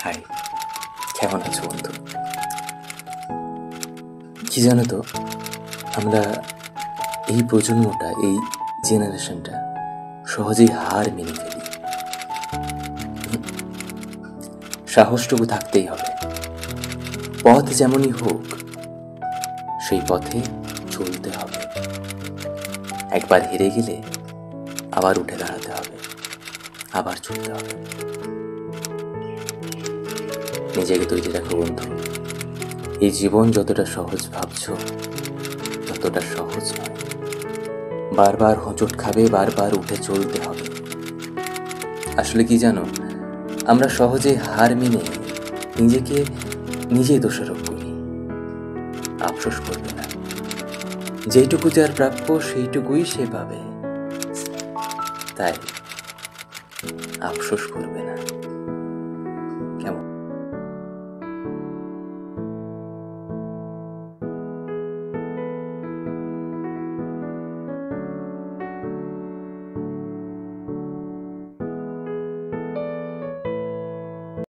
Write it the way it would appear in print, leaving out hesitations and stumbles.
High, কেমন আছো বন্ধু? কি জানো তো, আমরা এই প্রজন্মটা, এই জেনারেশনটা সহজেই হার মেনে ফেলি। সাহসটুকু থাকতেই হবে। পথ যেমনই হোক, সেই পথে চলতে হবে। একবার হেরে গেলে আবার উঠে দাঁড়াতে হবে, আবার চলতে হবে। নিজেকে তৈরি রাখো বন্ধু। এই জীবন যতটা সহজ ভাবছো, ততটা সহজ নয়। বারবার হোঁচট খাবে, বারবার উঠে চলতে হবে। আসলে কি জানো, আমরা সহজে হার মেনে নিজেকে নিজেই দোষারোপ করি। আফসোস করবে না। যেইটুকু যার প্রাপ্য সেইটুকুই সে পাবে, তাই আফসোস করবে না।